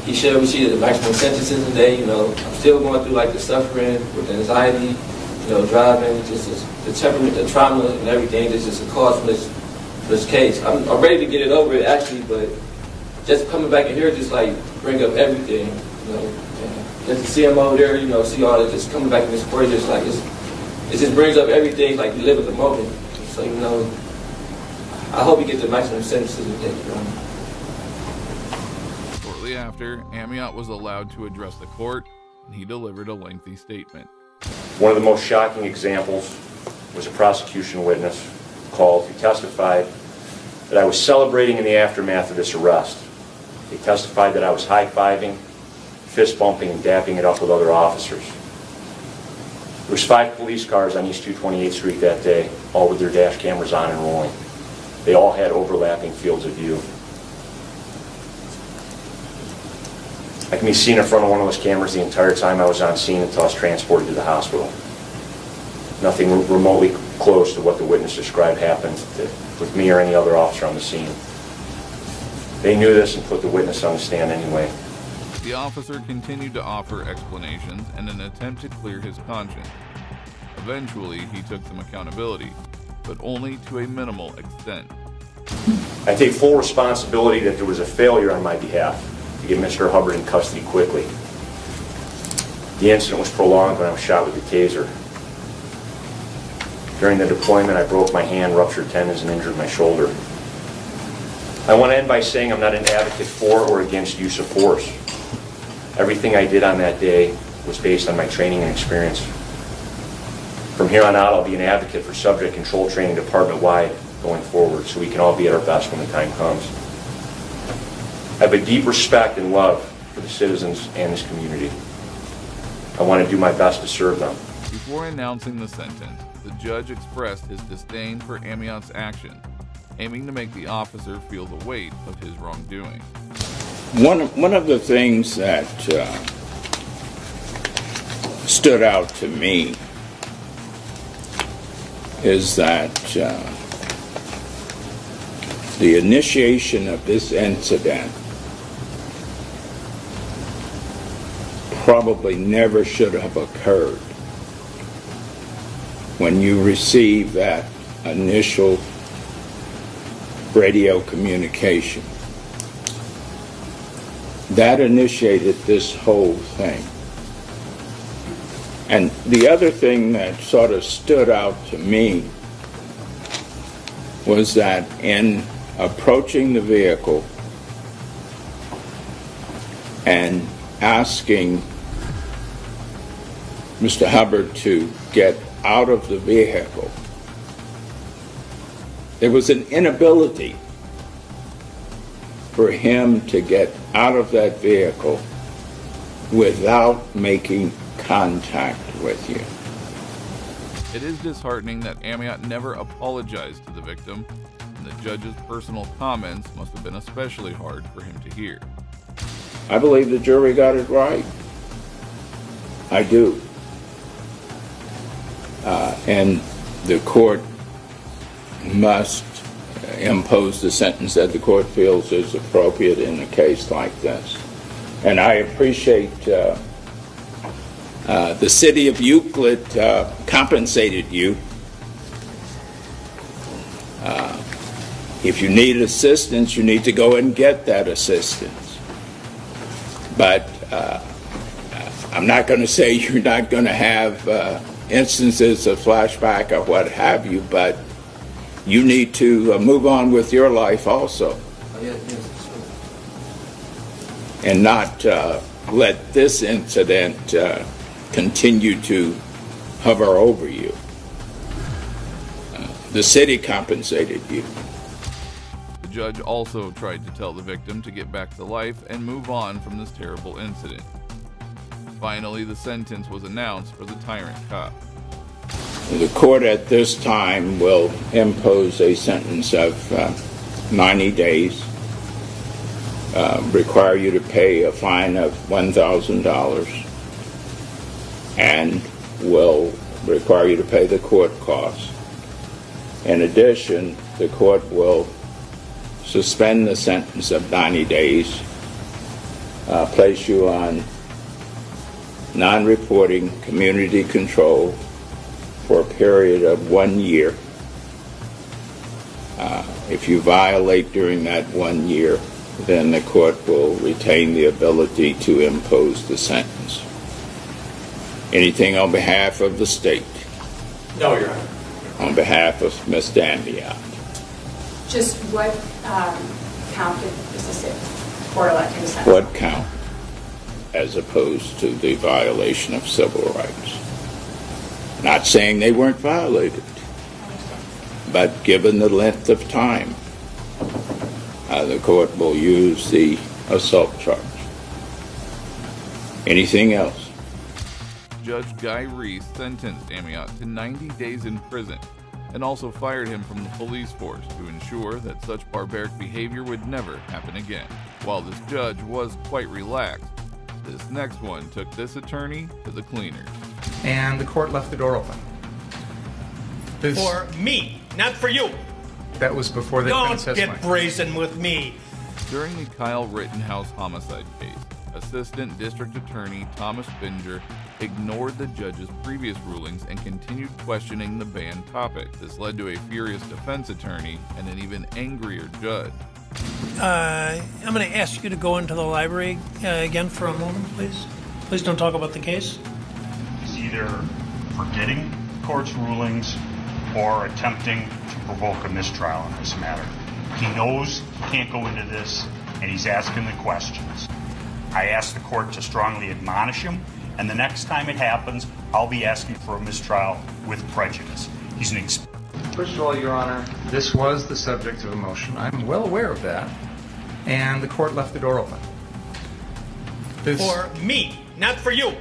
he should have received the maximum sentences today. You know, I'm still going through like the suffering with the anxiety, you know, driving, just the temperament, the trauma, and everything. This is a cause for this case. I'm ready to get it over it actually, but just coming back in here just like bring up everything, you know. And just to see him over there, you know, see all that, just coming back in this court, just like it just brings up everything. Like you live at the moment, so you know. I hope he gets the maximum sentences today. Shortly after, Amiot was allowed to address the court, and he delivered a lengthy statement. One of the most shocking examples was a prosecution witness called who testified that I was celebrating in the aftermath of this arrest. He testified that I was high-fiving, fist-bumping, and dapping it up with other officers. There was 5 police cars on East 228th Street that day, all with their dash cameras on and rolling. They all had overlapping fields of view. I can be seen in front of one of those cameras the entire time I was on scene until I was transported to the hospital. Nothing remotely close to what the witness described happened with me or any other officer on the scene. They knew this and put the witness on the stand anyway. The officer continued to offer explanations in an attempt to clear his conscience. Eventually, he took some accountability, but only to a minimal extent. I take full responsibility that there was a failure on my behalf to get Mr. Hubbard in custody quickly. The incident was prolonged when I was shot with a taser. During the deployment, I broke my hand, ruptured tendons, and injured my shoulder. I want to end by saying I'm not an advocate for or against use of force. Everything I did on that day was based on my training and experience. From here on out, I'll be an advocate for subject control training department-wide going forward so we can all be at our best when the time comes. I have a deep respect and love for the citizens and this community. I want to do my best to serve them. Before announcing the sentence, the judge expressed his disdain for Amiot's actions, aiming to make the officer feel the weight of his wrongdoing. One of the things that stood out to me is that the initiation of this incident probably never should have occurred. When you receive that initial radio communication, that initiated this whole thing. And the other thing that sort of stood out to me was that in approaching the vehicle and asking Mr. Hubbard to get out of the vehicle, there was an inability for him to get out of that vehicle without making contact with you. It is disheartening that Amiot never apologized to the victim, and the judge's personal comments must have been especially hard for him to hear. I believe the jury got it right. I do. And the court must impose the sentence that the court feels is appropriate in a case like this. And I appreciate the city of Euclid compensated you. If you need assistance, you need to go and get that assistance. But I'm not going to say you're not going to have instances of flashback or what have you, but you need to move on with your life also. And not let this incident continue to hover over you. The city compensated you. The judge also tried to tell the victim to get back to life and move on from this terrible incident. Finally, the sentence was announced for the tyrant cop. The court at this time will impose a sentence of 90 days, require you to pay a fine of $1,000, and will require you to pay the court costs. In addition, the court will suspend the sentence of 90 days place you on non-reporting community control for a period of 1 year. If you violate during that 1 year, then the court will retain the ability to impose the sentence. Anything on behalf of the state? No, Your Honor. On behalf of Ms. Dandiot? Just what count is this in? Or electing sentence? What count as opposed to the violation of civil rights? Not saying they weren't violated, but given the length of time, the court will use the assault charge. Anything else? Judge Guy Reese sentenced Amiot to 90 days in prison and also fired him from the police force to ensure that such barbaric behavior would never happen again. While this judge was quite relaxed, this next one took this attorney to the cleaners. And the court left the door open. For me, not for you. That was before the defense Don't get brazen with me. During the Kyle Rittenhouse homicide case, Assistant District Attorney Thomas Binger ignored the judge's previous rulings and continued questioning the banned topic. This led to a furious defense attorney and an even angrier judge. I'm going to ask you to go into the library again for a moment, please. Please don't talk about the case. He's either forgetting court's rulings or attempting to provoke a mistrial in this matter. He knows he can't go into this, and he's asking the questions. I asked the court to strongly admonish him, and the next time it happens, I'll be asking for a mistrial with prejudice. He's an First of all, Your Honor, this was the subject of a motion. I'm well aware of that. And the court left the door open. For me, not for you.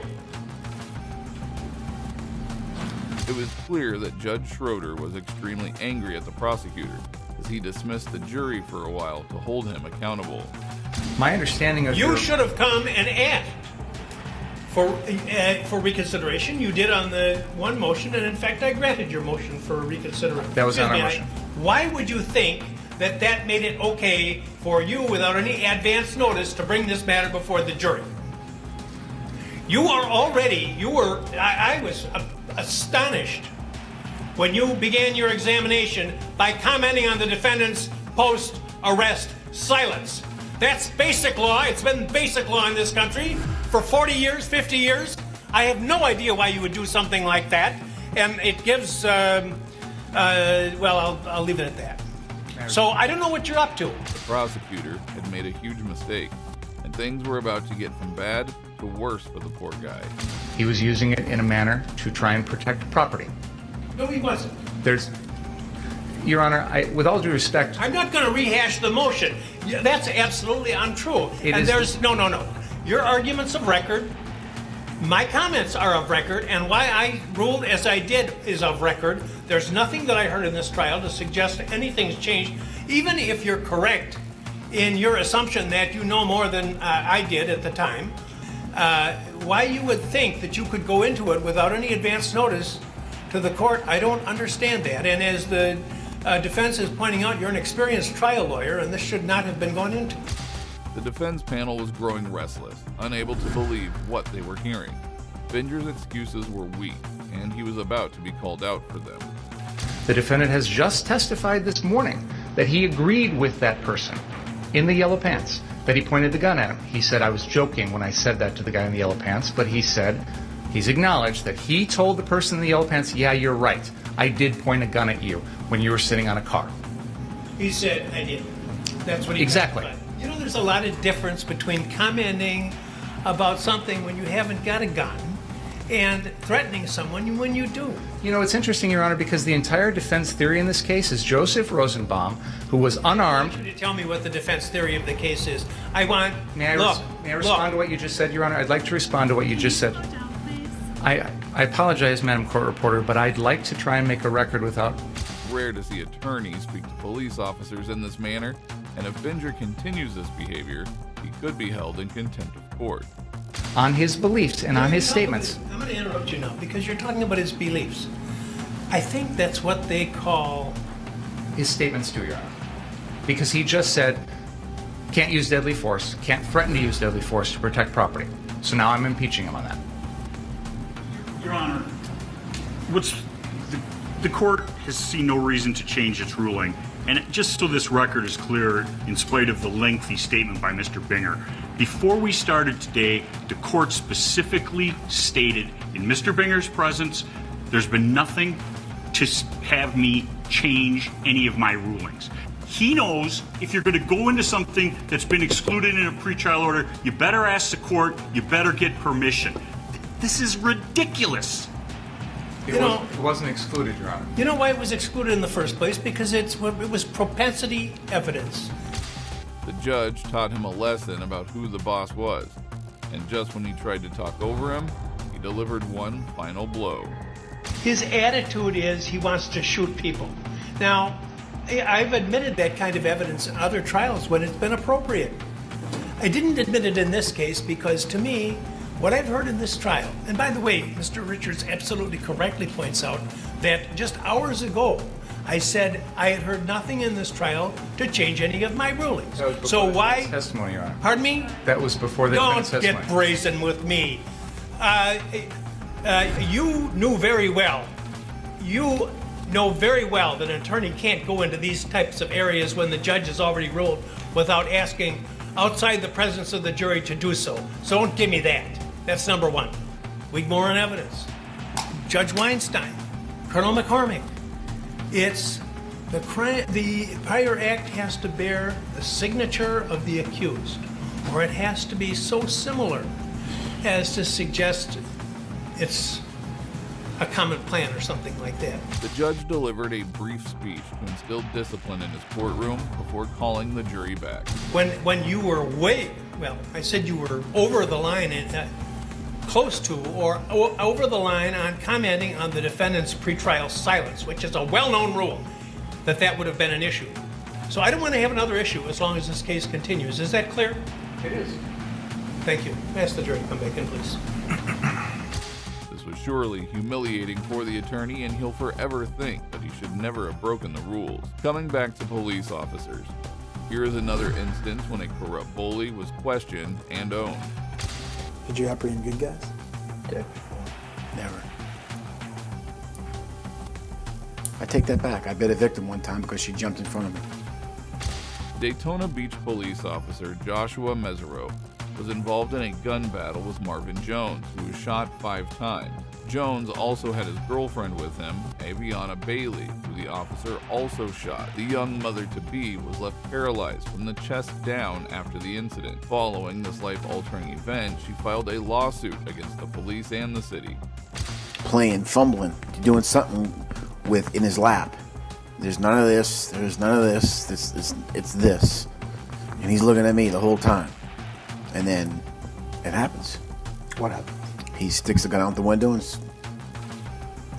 It was clear that Judge Schroeder was extremely angry at the prosecutor, as he dismissed the jury for a while to hold him accountable. My understanding of You should have come and asked for reconsideration. You did on the one motion, and in fact, I granted your motion for reconsideration. That was on our motion. Why would you think that that made it okay for you, without any advance notice, to bring this matter before the jury? I was astonished when you began your examination by commenting on the defendant's post-arrest silence. That's basic law. It's been basic law in this country for 40 years, 50 years. I have no idea why you would do something like that. And it gives, I'll leave it at that. So I don't know what you're up to. The prosecutor had made a huge mistake, and things were about to get from bad to worse for the poor guy. He was using it in a manner to try and protect property. No, he wasn't. Your Honor, with all due respect... I'm not going to rehash the motion. That's absolutely untrue. No. Your argument's of record. My comments are of record, and why I ruled as I did is of record. There's nothing that I heard in this trial to suggest anything's changed, even if you're correct in your assumption that you know more than I did at the time. Why you would think that you could go into it without any advance notice to the court, I don't understand that. And as the defense is pointing out, you're an experienced trial lawyer, and this should not have been gone into. The defense panel was growing restless, unable to believe what they were hearing. Binger's excuses were weak, and he was about to be called out for them. The defendant has just testified this morning that he agreed with that person in the yellow pants, that he pointed the gun at him. He said, I was joking when I said that to the guy in the yellow pants, but he's acknowledged that he told the person in the yellow pants, yeah, you're right. I did point a gun at you when you were sitting on a car. He said, I did. That's what he Exactly. testified. You know, there's a lot of difference between commenting about something when you haven't got a gun and threatening someone when you do. You know, it's interesting, Your Honor, because the entire defense theory in this case is Joseph Rosenbaum, who was unarmed. I want you to tell me what the defense theory of the case is. May I respond to what you just said, Your Honor? I'd like to respond to what you just said. I apologize, Madam Court Reporter, but I'd like to try and make a record without... It's rare to see attorneys speak to police officers in this manner, and if Binger continues this behavior, he could be held in contempt of court. On his beliefs and on his statements. I'm going to interrupt you now because you're talking about his beliefs. I think that's what they call... His statements do, Your Honor. Because he just said, can't use deadly force, can't threaten to use deadly force to protect property. So now I'm impeaching him on that. Your Honor, the court has seen no reason to change its ruling. And just so this record is clear, in spite of the lengthy statement by Mr. Binger, before we started today, the court specifically stated in Mr. Binger's presence, there's been nothing to have me change any of my rulings. He knows if you're going to go into something that's been excluded in a pretrial order, you better ask the court, you better get permission. This is ridiculous. It wasn't excluded, Your Honor. You know why it was excluded in the first place? Because it was propensity evidence. The judge taught him a lesson about who the boss was, and just when he tried to talk over him, he delivered one final blow. His attitude is he wants to shoot people. Now, I've admitted that kind of evidence in other trials when it's been appropriate. I didn't admit it in this case because, to me, what I've heard in this trial, and by the way, Mr. Richards absolutely correctly points out that just hours ago, I said I had heard nothing in this trial to change any of my rulings. So why? Testimony, Your Honor. Pardon me? That was before the defense Don't testimony. get brazen with me. You knew very well. You know very well that an attorney can't go into these types of areas when the judge has already ruled without asking outside the presence of the jury to do so. So don't give me that. That's number one. Wigmore evidence. Judge Weinstein, Colonel McCormick. It's the crime. The prior act has to bear the signature of the accused, or it has to be so similar as to suggest it's a common plan or something like that. The judge delivered a brief speech to instill discipline in his courtroom before calling the jury back. When you were I said you were over the line and close to or over the line on commenting on the defendant's pretrial silence, which is a well-known rule, that would have been an issue. So I don't want to have another issue as long as this case continues. Is that clear? It is. Thank you. Ask the jury to come back in, please. This was surely humiliating for the attorney, and he'll forever think that he should never have broken the rules. Coming back to police officers, here is another instance when a corrupt bully was questioned and owned. Did you apprehend good guys? Never. I take that back. I bit a victim one time because she jumped in front of me. Daytona Beach police officer Joshua Mesereau was involved in a gun battle with Marvin Jones, who was shot 5 times. Jones also had his girlfriend with him, Aviana Bailey, who the officer also shot. The young mother-to-be was left paralyzed from the chest down after the incident. Following this life-altering event, she filed a lawsuit against the police and the city. Playing, fumbling, doing something in his lap. There's none of this, there's none of this, it's this. And he's looking at me the whole time. And then it happens. What happened? He sticks the gun out the window and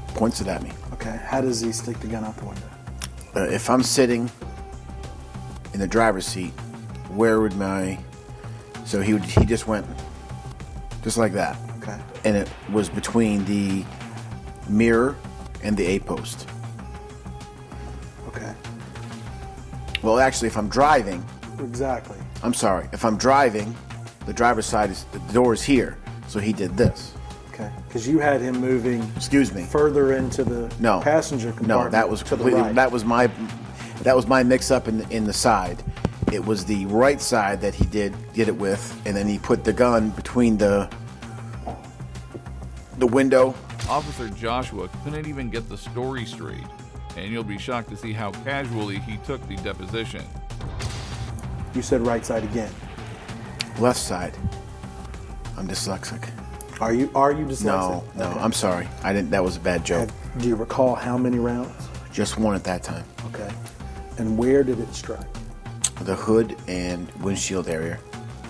points it at me. Okay, how does he stick the gun out the window? If I'm sitting in the driver's seat, where would so he just went just like that. Okay. And it was between the mirror and the A-post. Okay. Well, actually, if I'm driving. Exactly. I'm sorry. If I'm driving, the driver's side the door is here. So he did this. Okay. Because you had him moving. Excuse me. Further into the passenger compartment. No, that was completely. Right. That was my mix-up in the side. It was the right side that he did it with, and then he put the gun between the window. Officer Joshua couldn't even get the story straight, and you'll be shocked to see how casually he took the deposition. You said right side again. Left side. I'm dyslexic. Are you dyslexic? No, Okay. I'm sorry. I didn't. That was a bad joke. Do you recall how many rounds? Just one at that time. Okay. And where did it strike? The hood and windshield area,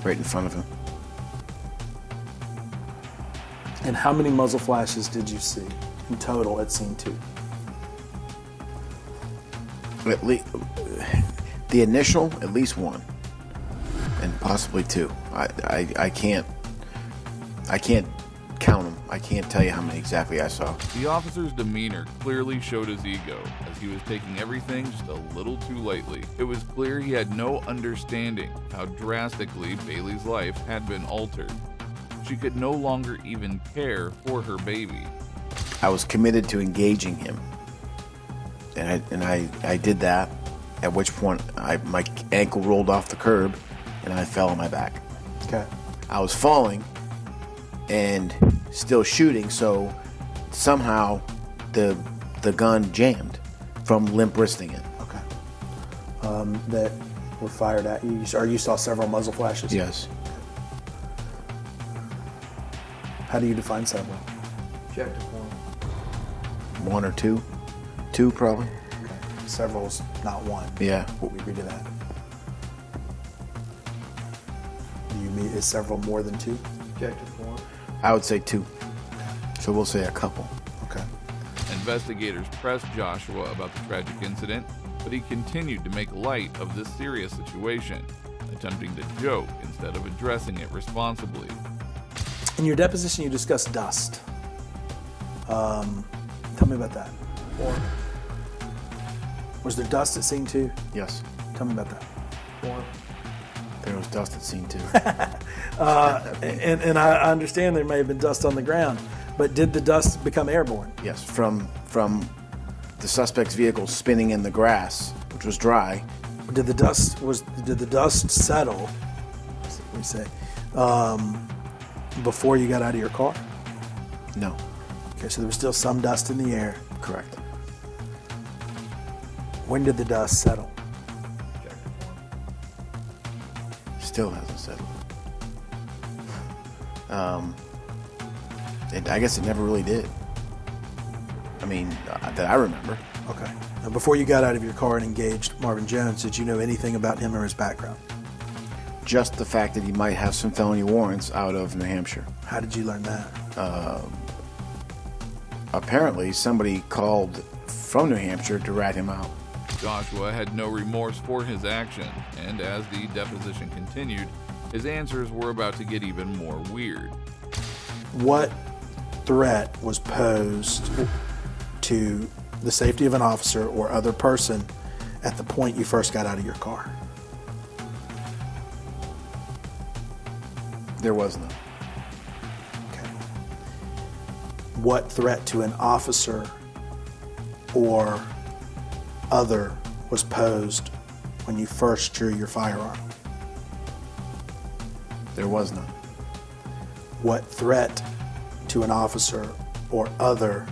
right in front of him. And how many muzzle flashes did you see in total at scene 2? At least the initial, at least 1, and possibly 2. I can't count them. I can't tell you how many exactly I saw. The officer's demeanor clearly showed his ego, as he was taking everything just a little too lightly. It was clear he had no understanding of how drastically Bailey's life had been altered. She could no longer even care for her baby. I was committed to engaging him, and I did that, at which point my ankle rolled off the curb, and I fell on my back. Okay. I was falling and still shooting, so somehow the gun jammed from limp wristing it. Okay. That were fired at you, or you saw several muzzle flashes? Yes. How do you define several? Objective one. One or two? Two, probably. Okay. Several's not one. Yeah. What we agree to that. Do you mean is several more than two? Objective one. I would say two. So we'll say a couple. Okay. Investigators pressed Joshua about the tragic incident, but he continued to make light of this serious situation, attempting to joke instead of addressing it responsibly. In your deposition, you discussed dust. Tell me about that. Four. Was there dust at scene 2? Yes. Tell me about that. Four. There was dust at scene 2. And I understand there may have been dust on the ground, but did the dust become airborne? Yes, from the suspect's vehicle spinning in the grass, which was dry. Did the dust settle? What do we say? Before you got out of your car? No. Okay, so there was still some dust in the air. Correct. When did the dust settle? Still hasn't settled. I guess it never really did. I mean, that I remember. Okay. Now, before you got out of your car and engaged Marvin Jones, did you know anything about him or his background? Just the fact that he might have some felony warrants out of New Hampshire. How did you learn that? Apparently, somebody called from New Hampshire to rat him out. Joshua had no remorse for his action, and as the deposition continued, his answers were about to get even more weird. What threat was posed to the safety of an officer or other person at the point you first got out of your car? There was none. Okay. What threat to an officer or other was posed when you first drew your firearm? There was none. What threat to an officer or other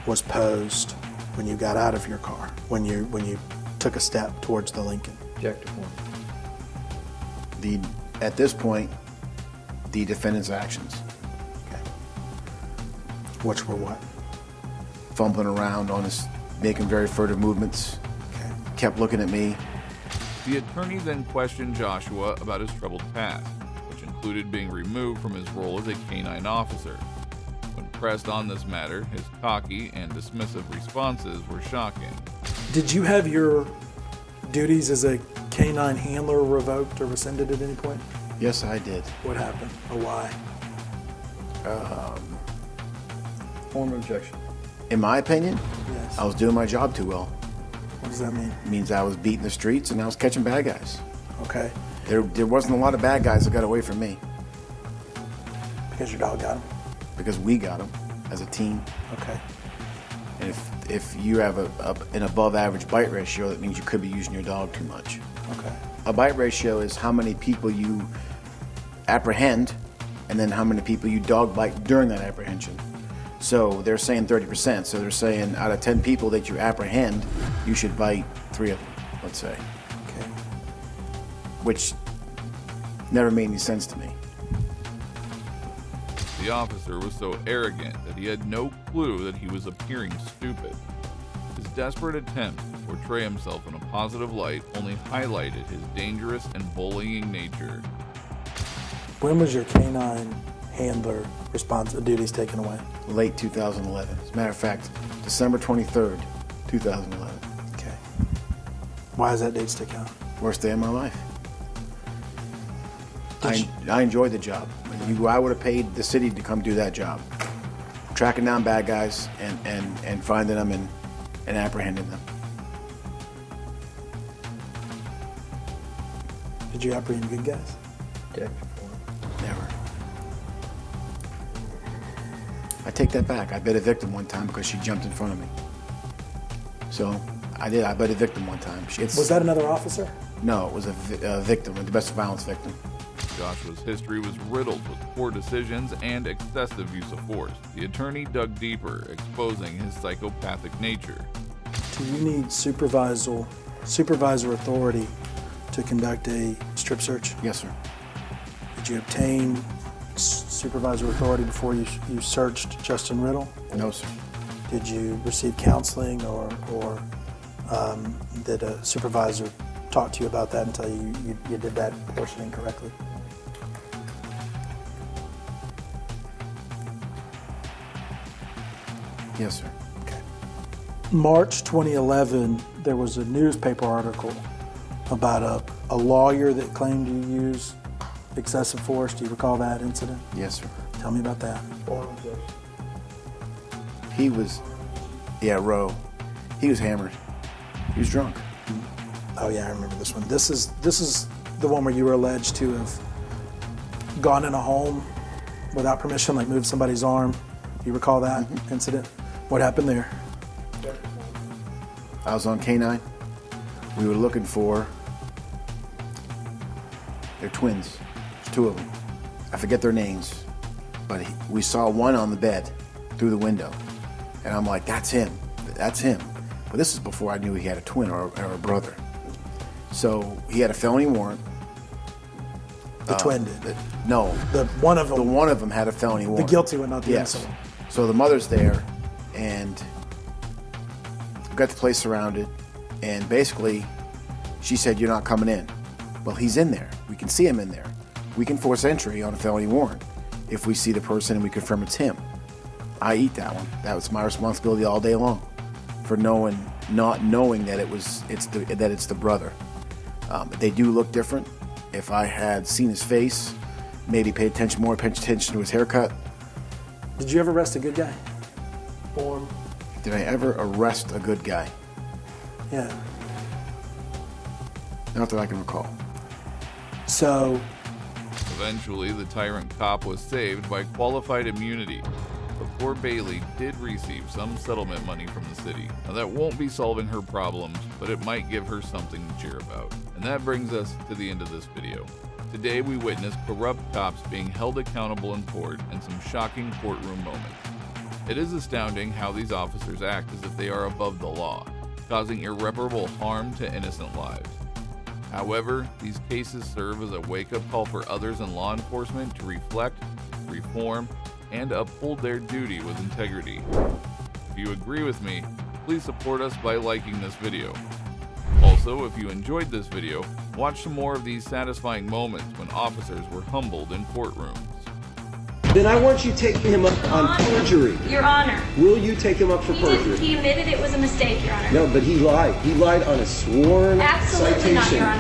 was posed when you got out of your car, when you took a step towards the Lincoln? Objective one. At this point, the defendant's actions. Okay. Which were what? Fumbling around on his, making very furtive movements. Okay. Kept looking at me. The attorney then questioned Joshua about his troubled past, which included being removed from his role as a canine officer. When pressed on this matter, his cocky and dismissive responses were shocking. Did you have your duties as a canine handler revoked or rescinded at any point? Yes, I did. What happened or why? Form of objection. In my opinion, Yes. I was doing my job too well. What does that mean? It means I was beating the streets and I was catching bad guys. Okay. There wasn't a lot of bad guys that got away from me Because your dog got him. because we got them as a team. Okay. And if you have an above average bite ratio, that means you could be using your dog too much. Okay. A bite ratio is how many people you apprehend and then how many people you dog bite during that apprehension. So they're saying 30%. So they're saying out of 10 people that you apprehend, you should bite 3 of them, let's say. Okay. Which never made any sense to me. The officer was so arrogant that he had no clue that he was appearing stupid. His desperate attempt to portray himself in a positive light only highlighted his dangerous and bullying nature. When was your canine handler duties taken away? Late 2011. As a matter of fact, December 23rd, 2011. Okay. Why does that date stick out? Worst day of my life. I enjoyed the job. I would have paid the city to come do that job. Tracking down bad guys and finding them and apprehending them. Did you apprehend good guys? Never. I take that back. I bet a victim one time because she jumped in front of me. So I did. I bet a victim one time. Was that another officer? No, it was a victim, a domestic violence victim. Joshua's history was riddled with poor decisions and excessive use of force. The attorney dug deeper, exposing his psychopathic nature. Do you need supervisor authority to conduct a strip search? Yes, sir. Did you obtain supervisor authority before you searched Justin Riddle? No, sir. Did you receive counseling or did a supervisor talk to you about that and tell you you did that portion incorrectly? Yes, sir. Okay. March 2011, there was a newspaper article about a lawyer that claimed you used excessive force. Do you recall that incident? Yes, sir. Tell me about that. He was, Roe. He was hammered. He was drunk. Oh yeah, I remember this one. This is the one where you were alleged to have gone in a home without permission, like moved somebody's arm. You recall that incident? What happened there? I was on K9. We were looking for, they're twins. There's two of them. I forget their names, but we saw one on the bed through the window. And I'm like, that's him. That's him. But this is before I knew he had a twin or a brother. So he had a felony warrant. The twin did? No. The one of them. The one of them had a felony warrant. The guilty one, not the innocent one. So the mother's there, and we got the place surrounded, and basically she said, you're not coming in. Well, he's in there. We can see him in there. We can force entry on a felony warrant if we see the person and we confirm it's him. I eat that one. That was my responsibility all day long for not knowing that it's the brother. But they do look different. If I had seen his face, maybe paid more attention to his haircut. Did you ever arrest a good guy? Did I ever arrest a good guy? Yeah. Not that I can recall. So Eventually, the tyrant cop was saved by qualified immunity. But poor Bailey did receive some settlement money from the city. Now that won't be solving her problems, but it might give her something to cheer about. And that brings us to the end of this video. Today we witnessed corrupt cops being held accountable in court and some shocking courtroom moments. It is astounding how these officers act as if they are above the law, causing irreparable harm to innocent lives. However, these cases serve as a wake-up call for others in law enforcement to reflect, reform, and uphold their duty with integrity. If you agree with me, please support us by liking this video. Also, if you enjoyed this video, watch some more of these satisfying moments when officers were humbled in courtrooms. Then I want you taking him up on perjury. Your Honor. Will you take him up for perjury? He admitted it was a mistake, Your Honor. No, but he lied. He lied on a sworn Absolutely citation. not, Your Honor.